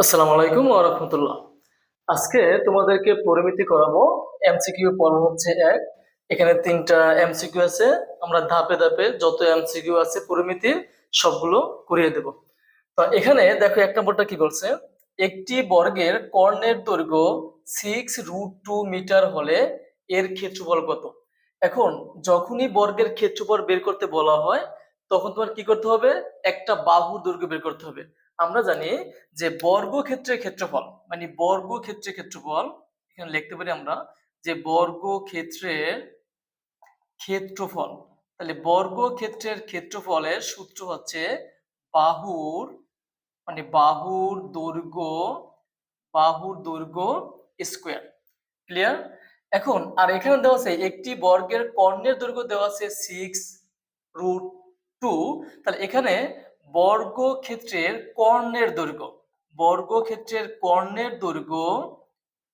আসসালামু আলাইকুম ওয়া রাহমাতুল্লাহ। আজকে তোমাদেরকে পরিমিতি করাবো। এমসিকিউ পর্ব হচ্ছে এক। এখানে তিনটা এমসিকিউ আছে। আমরা ধাপে ধাপে যত এমসিকিউ আছে পরিমিতির সবগুলো করিয়ে দেব। তো এখানে দেখো এক নম্বরটা কি বলছে, একটি বর্গের কর্ণের দৈর্ঘ্য 6√2 মিটার হলে এর ক্ষেত্রফল কত। এখন যখনই বর্গের ক্ষেত্রফল বের করতে বলা হয় তখন তোমার কি করতে হবে, একটা বাহুর দৈর্ঘ্য বের করতে হবে। আমরা জানি যে বর্গক্ষেত্রের ক্ষেত্রফল মানে বর্গক্ষেত্রের ক্ষেত্রফল, এখানে লিখতে পারি আমরা যে বর্গক্ষেত্রের ক্ষেত্রফল, তাহলে বর্গক্ষেত্রের ক্ষেত্রফলের সূত্র হচ্ছে বাহুর মানে বাহুর দৈর্ঘ্য স্কোয়ার। ক্লিয়ার? এখন আর এখানে দেওয়া আছে একটি বর্গের কর্ণের দৈর্ঘ্য দেওয়া আছে 6√2। তাহলে এখানে বর্গক্ষেত্রের কর্ণের দৈর্ঘ্য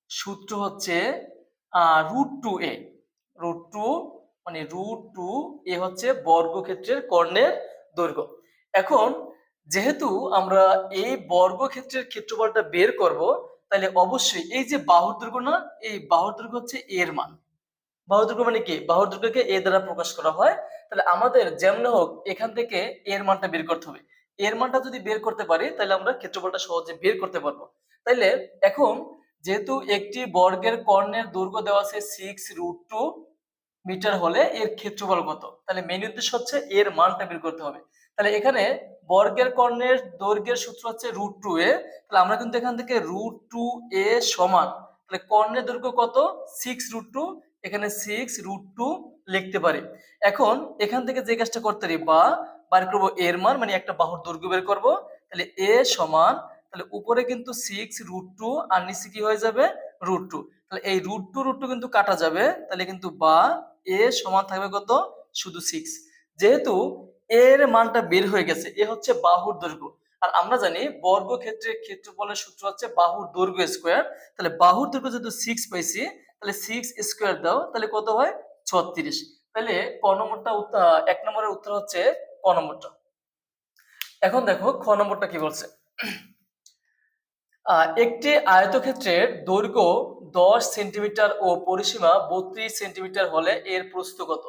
সূত্র হচ্ছে √2a। √2 মানে √2a হচ্ছে বর্গক্ষেত্রের কর্ণের দৈর্ঘ্য। এখন যেহেতু আমরা এই বর্গক্ষেত্রের ক্ষেত্রফলটা বের করব, তাহলে অবশ্যই এই যে বাহুর দৈর্ঘ্য না, এই বাহুর দৈর্ঘ্য হচ্ছে এর মান। বাহুর দৈর্ঘ্য মানে কি, বাহুর দৈর্ঘ্যকে এ দ্বারা প্রকাশ করা হয়। তাহলে আমাদের যেমন হোক এখান থেকে এর মানটা বের করতে হবে। এর মানটা যদি বের করতে পারি তাহলে আমরা ক্ষেত্রফলটা সহজে বের করতে পারবো। তাইলে এখন যেহেতু একটি বর্গের কর্ণের দৈর্ঘ্য দেওয়া আছে 6√2 মিটার হলে এর ক্ষেত্রফল কত, তাহলে মেইন উদ্দেশ্য হচ্ছে এর মানটা বের করতে হবে। তাহলে এখানে বর্গের কর্ণের দৈর্ঘ্যের সূত্র হচ্ছে √2a। তাহলে আমরা কিন্তু এখান থেকে √2a সমান, তাহলে কর্ণের দৈর্ঘ্য কত, 6√2, এখানে 6√2 লিখতে পারি। এখন এখান থেকে যে কাজটা করতে পারি বা বার করবো এর মান মানে একটা বাহুর দৈর্ঘ্য বের করব। তাহলে a সমান, তাহলে উপরে কিন্তু 6√2 আর নিচে কি হয়ে যাবে √2। তাহলে এই √2 কিন্তু কাটা যাবে, তাহলে কিন্তু বা a সমান থাকবে কত, শুধু 6। যেহেতু এর মানটা বের হয়ে গেছে, এ হচ্ছে বাহুর দৈর্ঘ্য। আর আমরা জানি বর্গক্ষেত্রের ক্ষেত্রফলের সূত্র হচ্ছে বাহুর দৈর্ঘ্য স্কয়ার। তাহলে বাহুর দৈর্ঘ্য যেহেতু 6 পাইছি, তাহলে 6 স্কয়ার দাও, তাহলে কত হয় 36। তাহলে ক নম্বরটা এক নম্বরের উত্তর হচ্ছে ক নম্বরটা। এখন দেখো খ নম্বরটা কি বলছে। একটি আয়তক্ষেত্রের দৈর্ঘ্য 10 সেন্টিমিটার ও পরিসীমা 32 সেন্টিমিটার হলে এর প্রস্থ কত।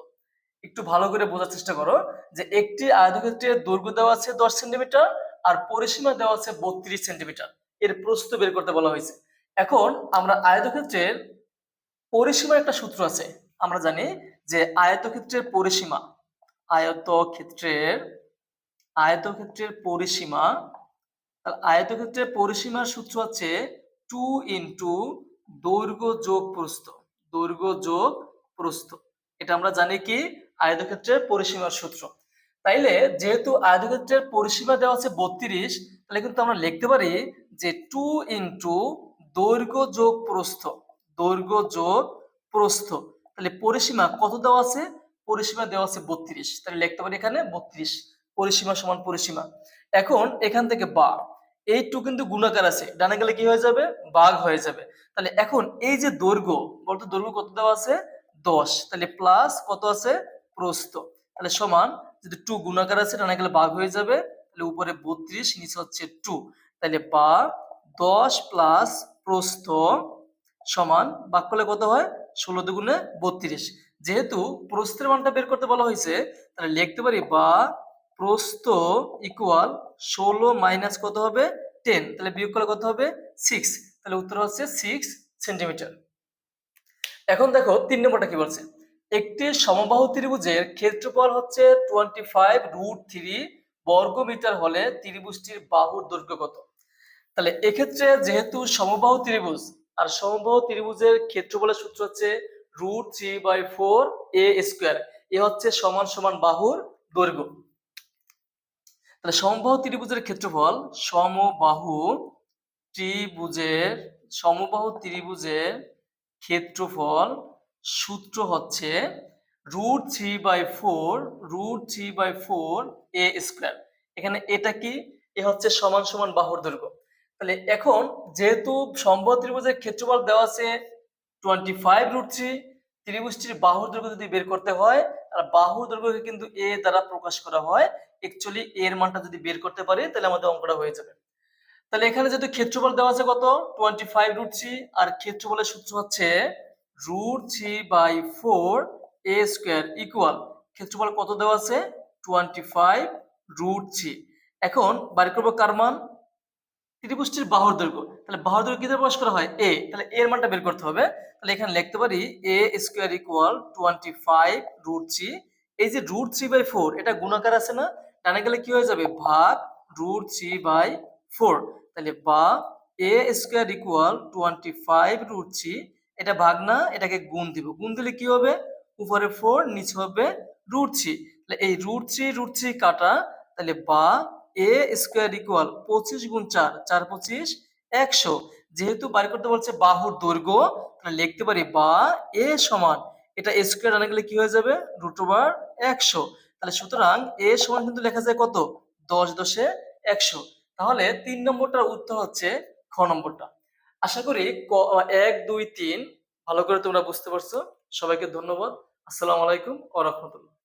একটু ভালো করে বোঝার চেষ্টা করো যে একটি আয়তক্ষেত্রের দৈর্ঘ্য দেওয়া আছে 10 সেন্টিমিটার আর পরিসীমা দেওয়া আছে 32 সেন্টিমিটার, এর প্রস্থ বের করতে বলা হয়েছে। এখন আমরা আয়তক্ষেত্রের পরিসীমার একটা সূত্র আছে। আমরা জানি যে আয়তক্ষেত্রের আয়তক্ষেত্রের পরিসীমা, আয়তক্ষেত্রের পরিসীমার সূত্র হচ্ছে 2 ইন্টু দৈর্ঘ্য যোগ প্রস্থ। দৈর্ঘ্য যোগ প্রস্থ, এটা আমরা জানি কি আয়তক্ষেত্রের পরিসীমার সূত্র। তাইলে যেহেতু আয়তক্ষেত্রের পরিসীমা দেওয়া আছে 32, তাহলে কিন্তু আমরা লিখতে পারি যে 2 ইন্টু দৈর্ঘ্য যোগ প্রস্থ। দৈর্ঘ্য যোগ প্রস্থ, তাহলে পরিসীমা কত দেওয়া আছে, পরিসীমা দেওয়া আছে 32, তাহলে লিখতে পারি এখানে 32, পরিসীমা সমান পরিসীমা। এখন এখান থেকে বা এই 2 কিন্তু গুণাকার আছে, ডানে গেলে কি হয়ে যাবে, ভাগ হয়ে যাবে। তাহলে এখন এই যে দৈর্ঘ্য, বলতো দৈর্ঘ্য কত দেওয়া আছে 10, তাহলে প্লাস কত আছে প্রস্থ, তাহলে সমান, যদি 2 গুণাকার আছে ডানে গেলে ভাগ হয়ে যাবে, তাহলে উপরে 32 নিচে হচ্ছে 2, তাহলে বা 10 প্লাস প্রস্থ সমান ভাগ করলে কত হয় 16 দুগুণে 32। যেহেতু প্রস্থের মানটা বের করতে বলা হয়েছে, তাহলে লিখতে পারি বা প্রস্থ ইকুয়াল 16 মাইনাস কত হবে 10, তাহলে বিয়োগ করলে কত হবে 6, তাহলে উত্তর হচ্ছে 6 সেন্টিমিটার। এখন দেখো 3 নম্বরটা কি বলছে, একটি সমবাহু ত্রিভুজের ক্ষেত্রফল হচ্ছে 25√3 বর্গমিটার হলে ত্রিভুজটির বাহুর দৈর্ঘ্য কত। তাহলে এক্ষেত্রে যেহেতু সমবাহু ত্রিভুজ, আর সমবাহু ত্রিভুজের ক্ষেত্রফলের সূত্র হচ্ছে √3/4a², এ হচ্ছে সমান সমান বাহুর দৈর্ঘ্য। তাহলে ত্রিভুজের সমবাহু ত্রিভুজের ক্ষেত্রফল সূত্র হচ্ছে √3/4 এখানে এটা কি, এ হচ্ছে সমান সমান বাহুর দৈর্ঘ্য। তাহলে এখন যেহেতু সমবাহু ত্রিভুজের ক্ষেত্রফল দেওয়া আছে 25√3, ত্রিভুজটির বাহুর দৈর্ঘ্য যদি বের করতে হয়, আর বাহুর দৈর্ঘ্যকে কিন্তু এ দ্বারা প্রকাশ করা হয়, অ্যাকচুয়ালি এর মানটা যদি বের করতে পারি তাহলে আমাদের অঙ্কটা হয়ে যাবে। তাহলে এখানে যেহেতু ক্ষেত্রফল দেওয়া আছে কত 25√3 আর ক্ষেত্রফলের সূত্র হচ্ছে √3/4 a² ইকুয়াল ক্ষেত্রফল কত দেওয়া আছে 25√3। এখন বের করব কার মান ত্রিভুজটির বাহুর দৈর্ঘ্য। তাহলে বাহুর দৈর্ঘ্য কি দিয়ে প্রকাশ করা হয় a, তাহলে এর মানটা বের করতে হবে। তাহলে এখানে লিখতে পারি a² ইকুয়াল 25√3। এই যে √3/4 এটা গুণাকার আছে না, ডানে গেলে কি হয়ে যাবে ভাগ √3/4। তাহলে বা a² ইকুয়াল 25√3, এটা ভাগ না, এটাকে গুণ দিব, গুণ দিলে কি হবে উপরে 4 নিচে হবে √3। তাহলে এই √3 কাটা, তাহলে বা a² ইকুয়াল 25 গুণ 4, 4 25 100। যেহেতু বাইর করতে বলছে বাহুর দৈর্ঘ্য, তাহলে লিখতে পারি বা a সমান এটা স্কয়ার আনা গেলে কি হয়ে যাবে √100। তাহলে সুতরাং a সমান কিন্তু লেখা যায় কত 10 10 100। তাহলে 3 নম্বরটার উত্তর হচ্ছে খ নম্বরটা। আশা করি 1 2 3 ভালো করে তোমরা বুঝতে পারছো। সবাইকে ধন্যবাদ। আসসালামু আলাইকুম ওয়া রাহমাতুল্লাহ।